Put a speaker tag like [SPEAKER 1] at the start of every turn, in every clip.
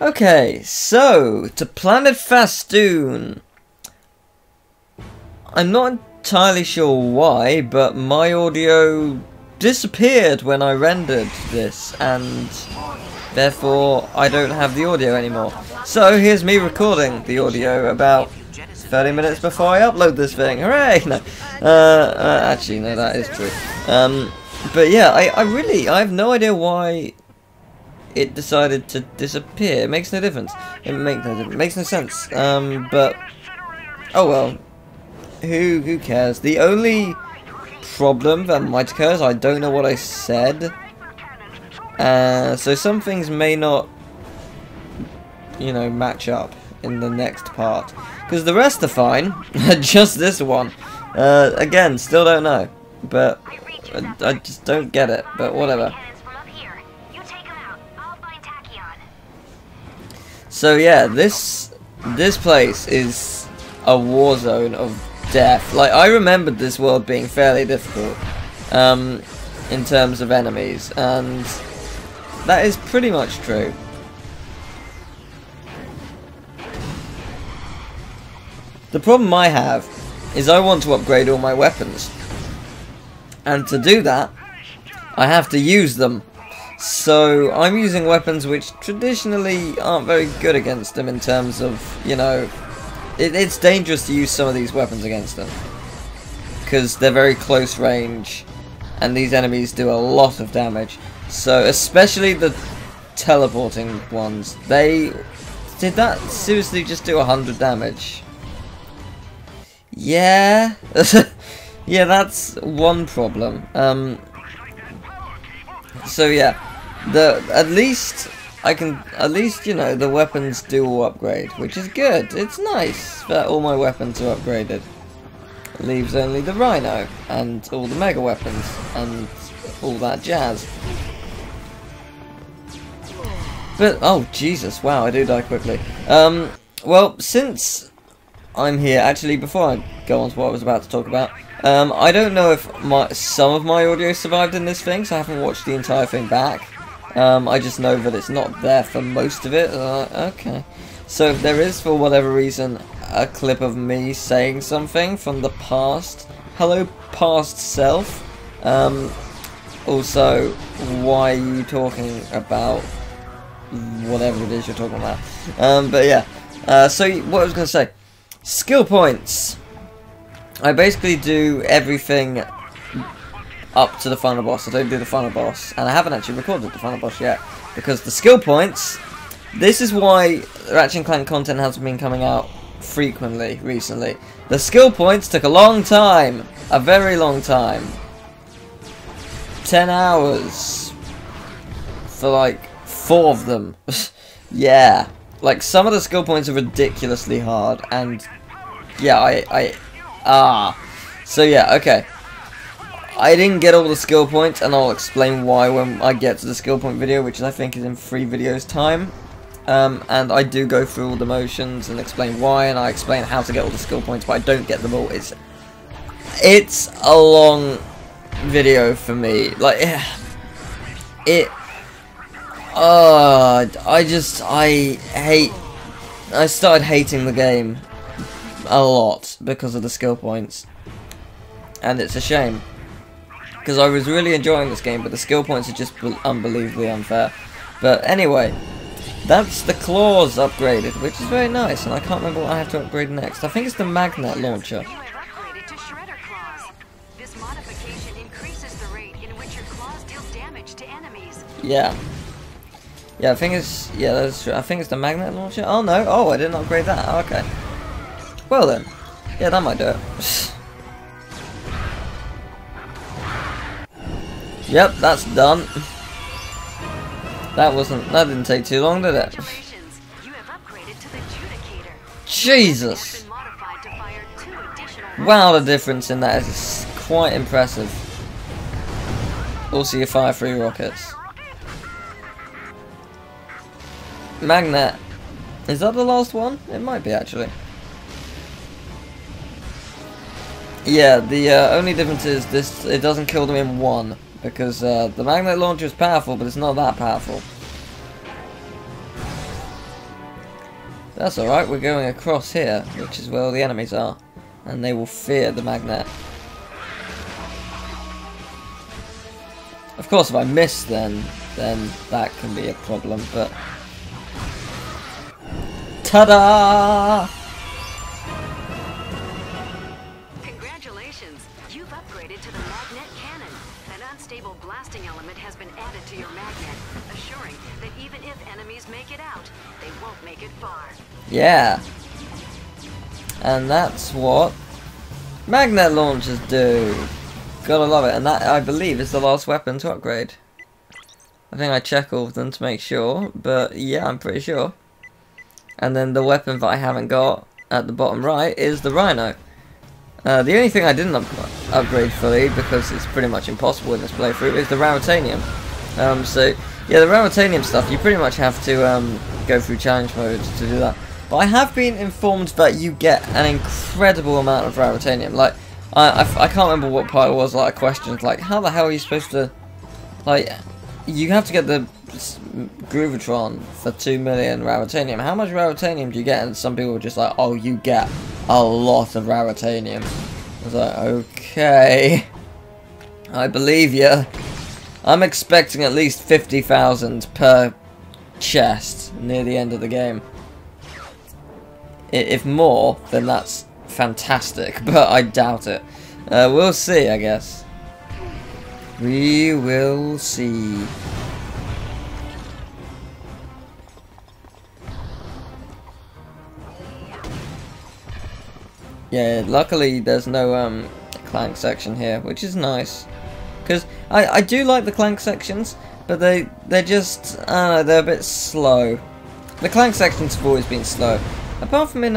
[SPEAKER 1] Okay, so to Planet Fastoon. I'm not entirely sure why, but my audio disappeared when I rendered this, and therefore I don't have the audio anymore. So here's me recording the audio about 30 minutes before I upload this thing. Hooray! No, actually no, that is true. But yeah, I have no idea why it decided to disappear. It makes no difference. It makes no sense. But oh well. Who cares? The only problem that might occur is I don't know what I said. So some things may not, you know, match up in the next part. Because the rest are fine. Just this one. Again, still don't know. But I just don't get it. But whatever. So yeah, this place is a war zone of death. Like, I remembered this world being fairly difficult in terms of enemies, and that is pretty much true. The problem I have is I want to upgrade all my weapons, and to do that I have to use them. So I'm using weapons which traditionally aren't very good against them in terms of, you know, it's dangerous to use some of these weapons against them because they're very close range and these enemies do a lot of damage. So especially the teleporting ones, did that seriously just do 100 damage? Yeah. Yeah, that's one problem. So yeah, at least you know, the weapons do all upgrade, which is good. It's nice that all my weapons are upgraded. It leaves only the Rhino and all the mega weapons and all that jazz. But oh Jesus, wow, I do die quickly. Well, since I'm here, actually, before I go on to what I was about to talk about, I don't know if some of my audio survived in this thing, so I haven't watched the entire thing back. I just know that it's not there for most of it. Okay. So if there is, for whatever reason, a clip of me saying something from the past, hello past self. Also, why are you talking about whatever it is you're talking about? But yeah. So what I was going to say. Skill points. I basically do everything up to the final boss. I don't do the final boss, and I haven't actually recorded the final boss yet because the skill points. This is why Ratchet Clank content hasn't been coming out frequently recently. The skill points took a long time, a very long time. 10 hours for like 4 of them. Yeah, like some of the skill points are ridiculously hard, and yeah, so yeah, okay. I didn't get all the skill points, and I'll explain why when I get to the skill point video, which I think is in 3 videos time. And I do go through all the motions and explain why, and I explain how to get all the skill points, but I don't get them all. It's a long video for me. Like, I started hating the game a lot because of the skill points, and it's a shame because I was really enjoying this game, but the skill points are just unbelievably unfair. But anyway, that's the claws upgraded, which is very nice, and I can't remember what I have to upgrade next. I think it's the magnet launcher. Yeah. Yeah, I think it's, yeah, that's true. I think it's the magnet launcher. Oh no, oh, I didn't upgrade that. Oh, okay. Well then, yeah, that might do it. Yep, that's done. That didn't take too long, did it? Jesus! Wow, the difference in that is quite impressive. Also, you fire 3 rockets. Magnet. Is that the last one? It might be, actually. Yeah, the only difference is this, it doesn't kill them in one, because the magnet launcher is powerful, but it's not that powerful. That's alright, we're going across here, which is where all the enemies are. And they will fear the magnet. Of course, if I miss then that can be a problem, but... Ta-da!
[SPEAKER 2] Congratulations! You've upgraded to the magnet cannon. An unstable blasting element has been added to your magnet, assuring that even if enemies make it out, they won't make it far.
[SPEAKER 1] Yeah. And that's what magnet launchers do. Gotta love it. And that, I believe, is the last weapon to upgrade. I think I check all of them to make sure, but yeah, I'm pretty sure. And then the weapon that I haven't got at the bottom right is the Rhino. The only thing I didn't upgrade fully, because it's pretty much impossible in this playthrough, is the Raritanium. So, yeah, the Raritanium stuff, you pretty much have to go through challenge mode to do that. But I have been informed that you get an incredible amount of Raritanium. Like, I can't remember what part it was, like, a question, like, how the hell are you supposed to, like, you have to get the Groovatron for 2 million Raritanium. How much Raritanium do you get? And some people were just like, oh, you get a lot of Raritanium. I was like, okay, I believe you. I'm expecting at least 50,000 per chest near the end of the game. If more, then that's fantastic, but I doubt it. We'll see, I guess. We will see. Yeah, luckily there's no Clank section here, which is nice. Because I do like the Clank sections, but they're just, I don't know, they're a bit slow. The Clank sections have always been slow. Apart from in,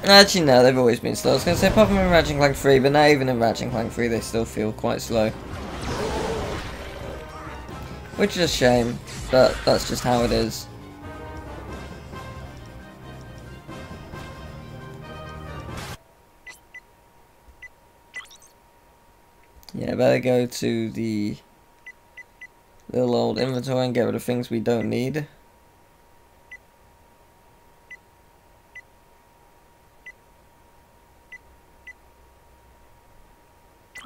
[SPEAKER 1] actually no, they've always been slow. I was going to say apart from in Ratchet Clank 3, but now even in Ratchet Clank 3 they still feel quite slow. Which is a shame, but that's just how it is. Yeah, better go to the little old inventory and get rid of things we don't need.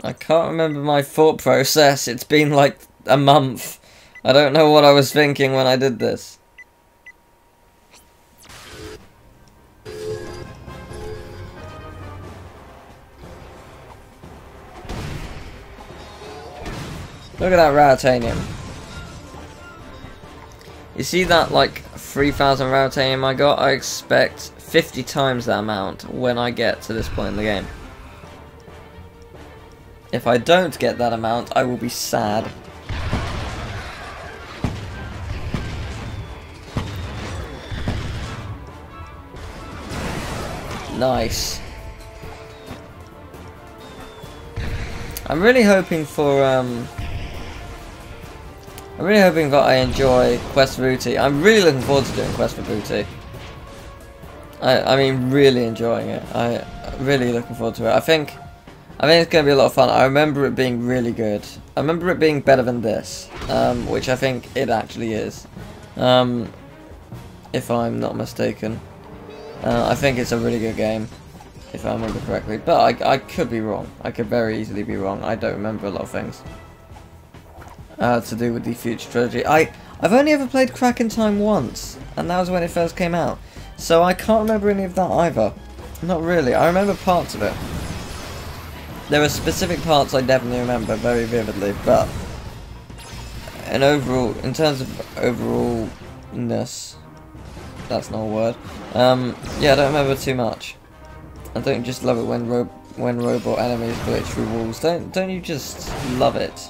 [SPEAKER 1] I can't remember my thought process. It's been like a month. I don't know what I was thinking when I did this. Look at that Raritanium. You see that like 3,000 Raritanium I got? I expect 50 times that amount when I get to this point in the game. If I don't get that amount, I will be sad. Nice. I'm really hoping for I'm really hoping that I enjoy Quest for Booty. I'm really looking forward to doing Quest for Booty. I mean, really enjoying it. I'm really looking forward to it. I think it's going to be a lot of fun. I remember it being really good. I remember it being better than this, which I think it actually is, if I'm not mistaken. I think it's a really good game, if I remember correctly. But I could be wrong. I could very easily be wrong. I don't remember a lot of things to do with the Future Trilogy. I've only ever played Crack in Time once, and that was when it first came out. So I can't remember any of that either. Not really. I remember parts of it. There are specific parts I definitely remember very vividly, but in terms of overallness, that's not a word. Yeah, I don't remember too much. I don't just love it when robot enemies glitch through walls. Don't you just love it?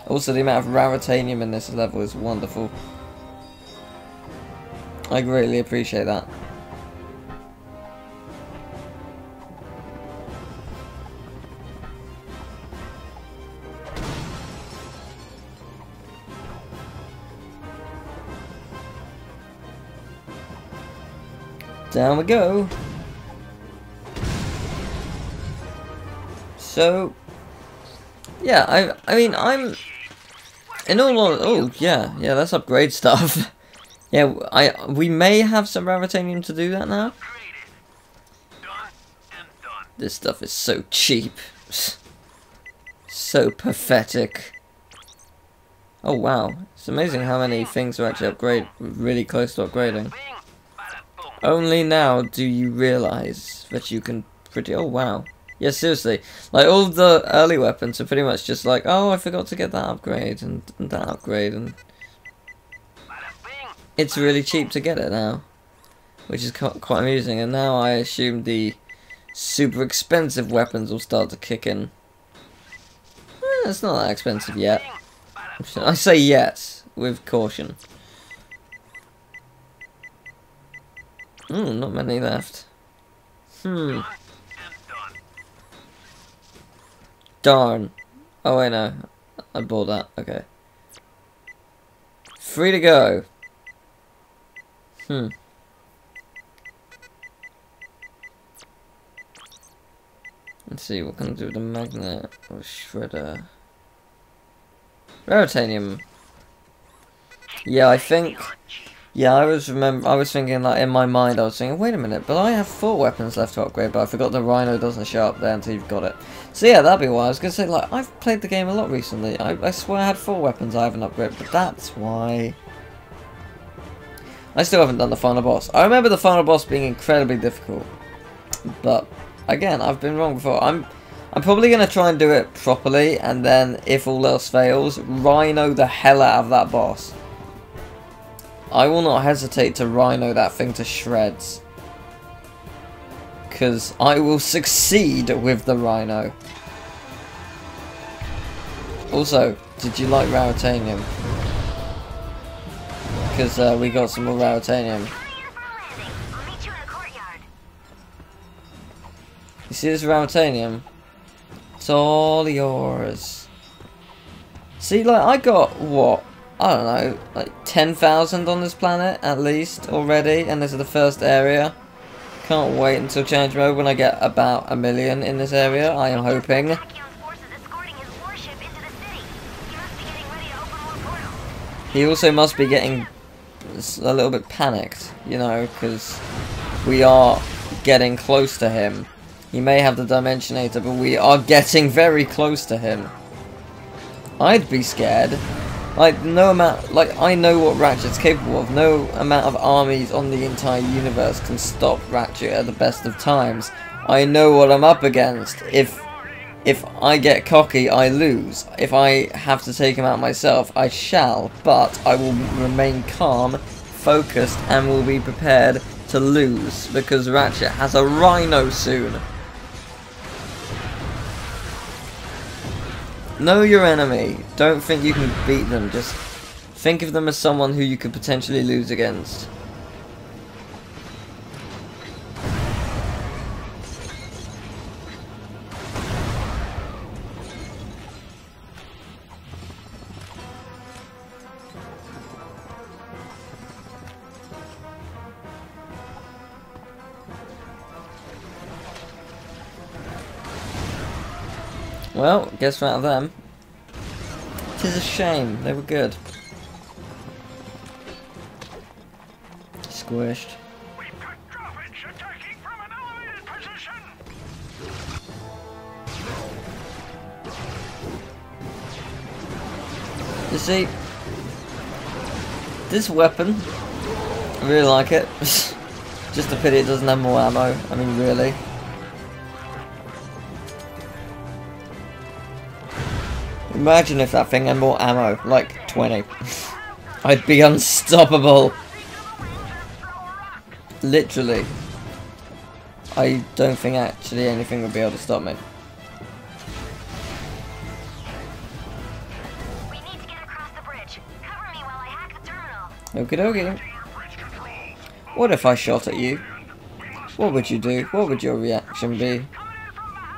[SPEAKER 1] Also, the amount of Raritanium in this level is wonderful. I greatly appreciate that. Down we go. So, yeah, I mean, I'm in all. Oh, yeah, that's upgrade stuff. Yeah, we may have some Raritanium to do that now. This stuff is so cheap. So pathetic. Oh wow, it's amazing how many things are actually really close to upgrading. Only now do you realise that you can oh wow. Yeah, seriously. Like, all of the early weapons are pretty much just like, oh, I forgot to get that upgrade and that upgrade, and it's really cheap to get it now, which is quite amusing. And now I assume the super expensive weapons will start to kick in. It's not that expensive yet. I say yet, with caution. Not many left. Darn. Oh wait, no. I bought that. Okay. Free to go. Let's see, what can I do with the magnet or shredder? Raritanium. Yeah, I think. Yeah, I was thinking, like, in my mind, I was thinking, wait a minute, but I have 4 weapons left to upgrade, but I forgot the Rhino doesn't show up there until you've got it. So yeah, that'd be why. I was gonna say, like, I've played the game a lot recently. I swear I had 4 weapons I haven't upgraded, but that's why. I still haven't done the final boss. I remember the final boss being incredibly difficult, but again, I've been wrong before. I'm probably gonna try and do it properly, and then if all else fails, Rhino the hell out of that boss. I will not hesitate to Rhino that thing to shreds, because I will succeed with the Rhino. Also, did you like Raritanium? Because we got some more Raritanium. You see this Raritanium? It's all yours. See, like, I got, what? I don't know, like 10,000 on this planet, at least, already, and this is the first area. Can't wait until change mode when I get about 1 million in this area, I am hoping. He also must be getting a little bit panicked, you know, because we are getting close to him. He may have the Dimensionator, but we are getting very close to him. I'd be scared. Like, no amount, like, I know what Ratchet's capable of. No amount of armies on the entire universe can stop Ratchet at the best of times. I know what I'm up against. If I get cocky, I lose. If I have to take him out myself, I shall. But I will remain calm, focused, and will be prepared to lose, because Ratchet has a Rhino soon. Know your enemy. Don't think you can beat them. Just think of them as someone who you could potentially lose against. Well, guess we're out of them. Tis a shame, they were good. Squished.
[SPEAKER 3] We've got Drawbridge attacking from an elevated position.
[SPEAKER 1] You see, this weapon, I really like it. Just a pity it doesn't have more ammo. I mean, really. Imagine if that thing had more ammo, like 20. I'd be unstoppable. Literally. I don't think actually anything would be able to stop me.
[SPEAKER 2] We need to get across the bridge. Cover me while I hack the terminal.
[SPEAKER 1] Okie dokie. What if I shot at you? What would you do? What would your reaction be?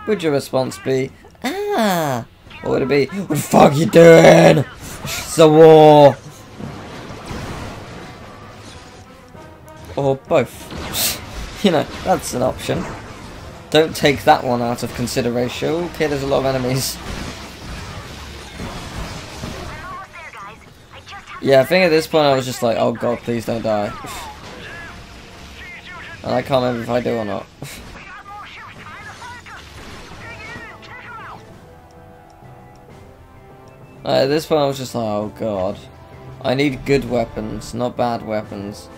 [SPEAKER 1] Would your response be, ah? What would it be? What the fuck you doing? It's a war. Or both. You know, that's an option. Don't take that one out of consideration. Okay, there's a lot of enemies. Yeah, I think at this point I was just like, oh god, please don't die. And I can't remember if I do or not. At this point I was just like, oh god. I need good weapons, not bad weapons.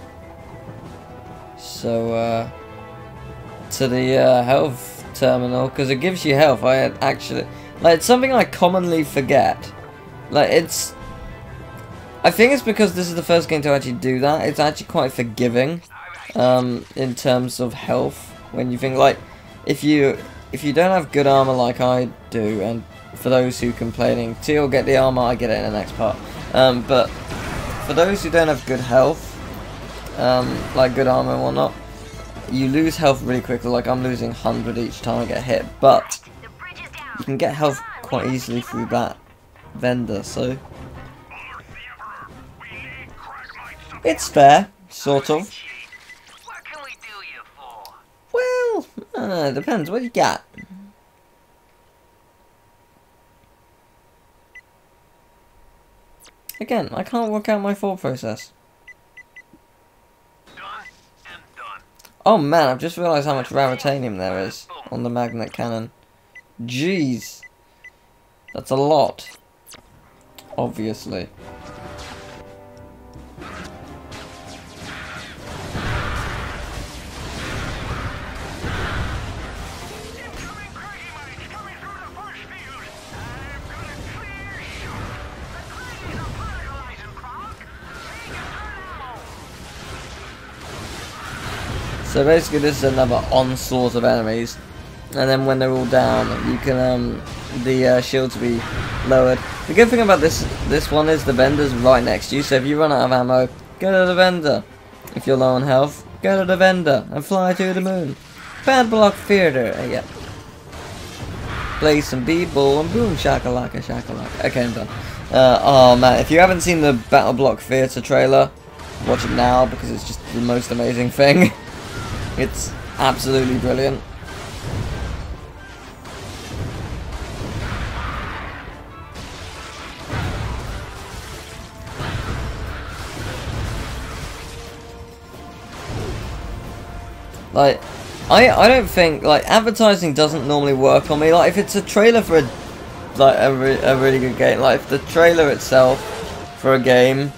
[SPEAKER 1] So, to the health terminal, because it gives you health. I had actually, like, it's something I commonly forget. Like, I think it's because this is the first game to actually do that. It's actually quite forgiving, in terms of health. When you think, like, if you don't have good armor like I do, and for those who complaining, Teal get the armor, I get it in the next part. But for those who don't have good health, like good armor and whatnot, you lose health really quickly. Like, I'm losing 100 each time I get hit, but you can get health quite easily through that vendor, so it's fair, sort of.
[SPEAKER 3] What can we do you for?
[SPEAKER 1] Well, it depends. What you got? Again, I can't work out my thought process.
[SPEAKER 3] Done and done.
[SPEAKER 1] Oh man, I've just realised how much raritanium there is on the magnet cannon. Jeez. That's a lot. Obviously.
[SPEAKER 3] Incoming crazy mites coming through the force field. I'm gonna clear shot. The crazies are paralyzing, Croc. Take it now.
[SPEAKER 1] So basically this is another onslaught of enemies. And then when they're all down, you can, the shields will be lowered. The good thing about this one is the vendor's right next to you, so if you run out of ammo, go to the vendor. If you're low on health, go to the vendor and fly to the moon. Bad block theater, yeah. Play some b-ball and boom shakalaka shakalaka. Okay, I'm done. Oh man, if you haven't seen the Battle Block Theatre trailer, watch it now because it's just the most amazing thing. It's absolutely brilliant. Like, I don't think, like, advertising doesn't normally work on me. Like, if it's a trailer for a really good game, like, if the trailer itself for a game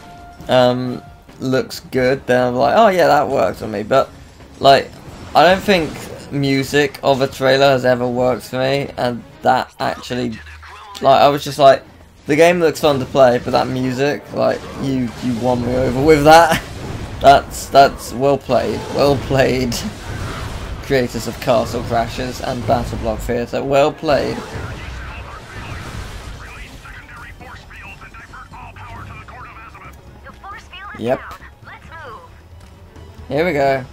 [SPEAKER 1] looks good, then I'm like, oh yeah, that works on me. But, like, I don't think music of a trailer has ever worked for me, and that actually, like, I was just like, the game looks fun to play, but that music, like, you won me over with that. That's well played, creators of Castle Crashers and Battle Block Theatre, well played.
[SPEAKER 3] Release secondary force fields and divert all power to the core of azimuth.
[SPEAKER 2] The force field is
[SPEAKER 1] Yep.
[SPEAKER 2] down. Let's move.
[SPEAKER 1] Here we go.